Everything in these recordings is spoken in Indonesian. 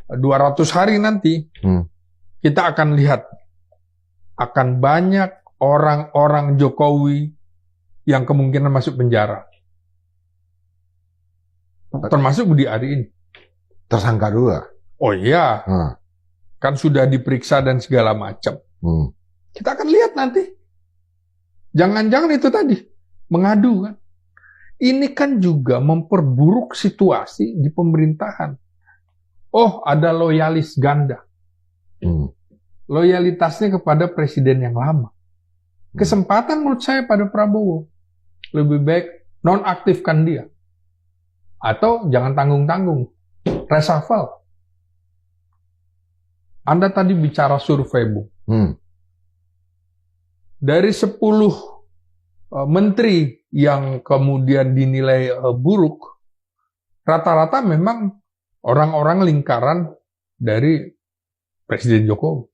200 hari nanti, kita akan lihat akan banyak orang-orang Jokowi yang kemungkinan masuk penjara. Termasuk Budi Ari ini. Tersangka dulu ya? Oh iya, kan sudah diperiksa dan segala macam. Kita akan lihat nanti. Jangan-jangan itu tadi, mengadu kan. Ini kan juga memperburuk situasi di pemerintahan. Oh, ada loyalis ganda. Loyalitasnya kepada presiden yang lama. Kesempatan menurut saya pada Prabowo. Lebih baik nonaktifkan dia. Atau jangan tanggung-tanggung. Reshuffle. Anda tadi bicara survei, Bu. Dari 10 menteri yang kemudian dinilai buruk, rata-rata memang orang-orang lingkaran dari Presiden Jokowi.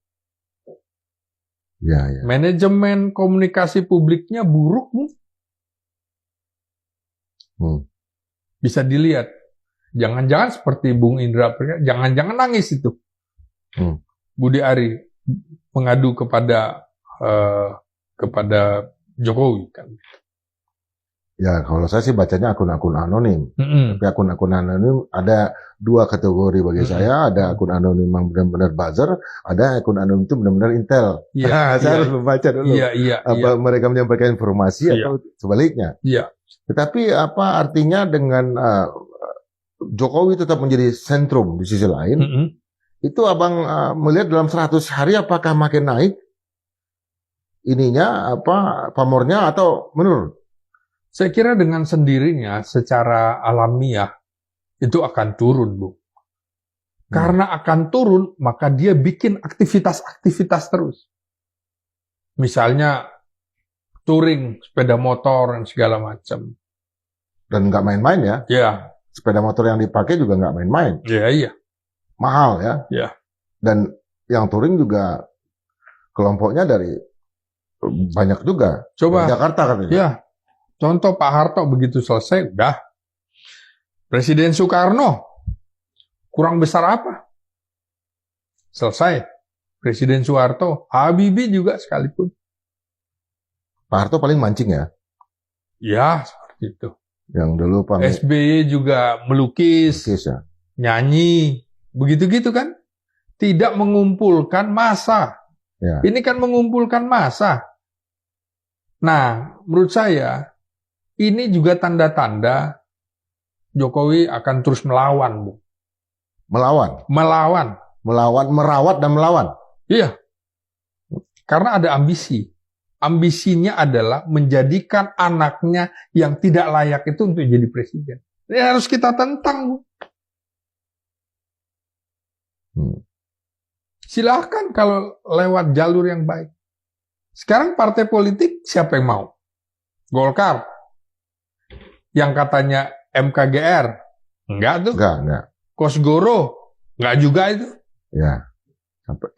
Ya. Manajemen komunikasi publiknya buruk, Bu. Bisa dilihat. Jangan-jangan seperti Bung Indra, jangan-jangan nangis itu. Budi Ari mengadu kepada Jokowi kan. Ya, kalau saya sih bacanya akun-akun anonim. Tapi akun-akun anonim ada 2 kategori bagi saya. Ada akun anonim yang benar-benar buzzer, ada akun anonim itu benar-benar intel. Saya harus membaca dulu. Mereka menyampaikan informasi atau sebaliknya. Tetapi apa artinya dengan Jokowi tetap menjadi sentrum di sisi lain? Itu Abang melihat dalam 100 hari apakah makin naik ininya pamornya atau menurun? Saya kira dengan sendirinya secara alamiah itu akan turun, Bu. Karena akan turun, maka dia bikin aktivitas-aktivitas terus. Misalnya touring, sepeda motor dan segala macam. Dan nggak main-main ya? Iya. Sepeda motor yang dipakai juga nggak main-main. Iya. Mahal ya? Iya. Dan yang touring juga kelompoknya dari banyak juga. Coba. Dari Jakarta katanya. Iya. Contoh Pak Harto begitu selesai, udah. Presiden Soekarno, kurang besar apa? Selesai. Presiden Soeharto, Habibie juga sekalipun. Pak Harto paling mancing ya? Ya, seperti itu. Yang dulu Pak SBY juga melukis ya? Nyanyi, begitu-gitu kan? Tidak mengumpulkan massa. Ya. Ini kan mengumpulkan massa. Nah, menurut saya, ini juga tanda-tanda Jokowi akan terus melawan, Bu. Melawan? Melawan. Melawan, merawat dan melawan? Iya. Karena ada ambisi. Ambisinya adalah menjadikan anaknya yang tidak layak itu untuk jadi presiden. Ini harus kita tentang, Bu. Silahkan kalau lewat jalur yang baik. Sekarang partai politik siapa yang mau? Golkar. Yang katanya MKGR. Enggak tuh. Enggak. Kosgoro. Enggak juga itu. Ya. Sampai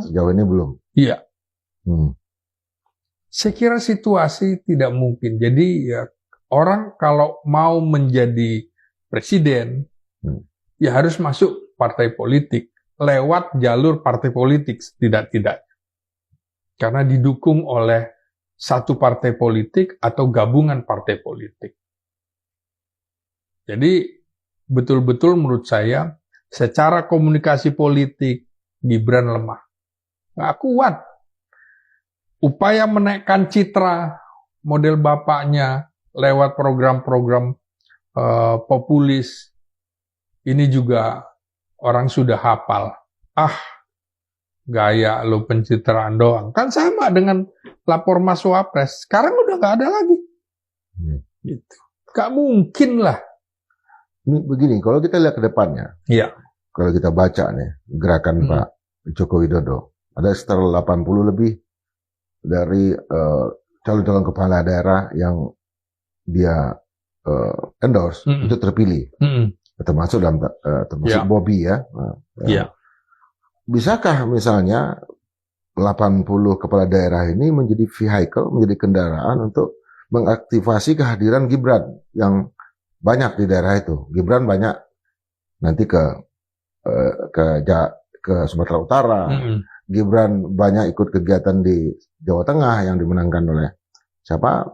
sejauh ini belum. Iya. Saya kira situasi tidak mungkin. Jadi ya orang kalau mau menjadi presiden, ya harus masuk partai politik. Lewat jalur partai politik tidak. Karena didukung oleh satu partai politik atau gabungan partai politik. Jadi betul-betul menurut saya secara komunikasi politik Gibran lemah. Nggak kuat. Upaya menaikkan citra model bapaknya lewat program-program populis ini juga orang sudah hafal. Gaya lo pencitraan doang. Kan sama dengan lapor Mas Wapres. Sekarang udah nggak ada lagi. Gitu. Nggak mungkin lah. Ini begini, kalau kita lihat ke depannya. Iya. Kalau kita baca nih, gerakan Pak Joko Widodo. Ada sekitar 80 lebih dari calon-calon kepala daerah yang dia endorse, itu terpilih. Termasuk Bobby ya. Iya. Bisakah misalnya 80 kepala daerah ini menjadi vehicle, menjadi kendaraan untuk mengaktifasi kehadiran Gibran yang banyak di daerah itu. Gibran banyak nanti ke ke Sumatera Utara. Gibran banyak ikut kegiatan di Jawa Tengah yang dimenangkan oleh siapa?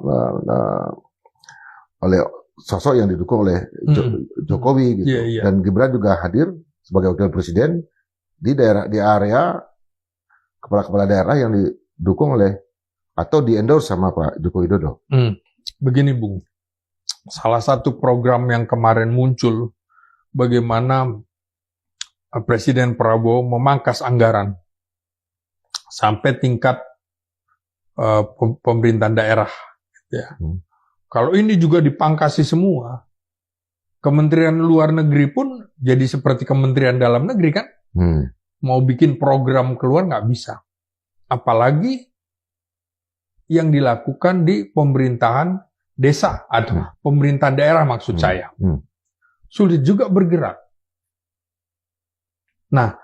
Oleh sosok yang didukung oleh Jokowi gitu. Dan Gibran juga hadir sebagai wakil presiden di area kepala-kepala daerah yang didukung oleh atau di-endorse sama Pak Joko Widodo. Begini Bung, salah satu program yang kemarin muncul bagaimana Presiden Prabowo memangkas anggaran sampai tingkat pemerintahan daerah. Ya. Kalau ini juga dipangkasi semua, Kementerian Luar Negeri pun jadi seperti Kementerian Dalam Negeri kan? Mau bikin program keluar nggak bisa. Apalagi yang dilakukan di pemerintahan desa atau pemerintahan daerah maksud saya. Sulit juga bergerak. Nah,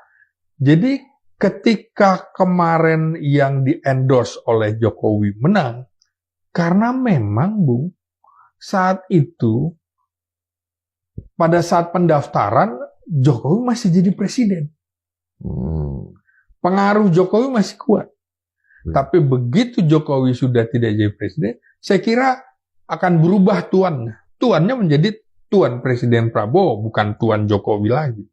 jadi ketika kemarin yang di-endorse oleh Jokowi menang, karena memang Bung, saat itu, pada saat pendaftaran, Jokowi masih jadi presiden. Pengaruh Jokowi masih kuat. Tapi begitu Jokowi sudah tidak jadi presiden, saya kira akan berubah tuannya. Tuannya menjadi tuan Presiden Prabowo, bukan tuan Jokowi lagi.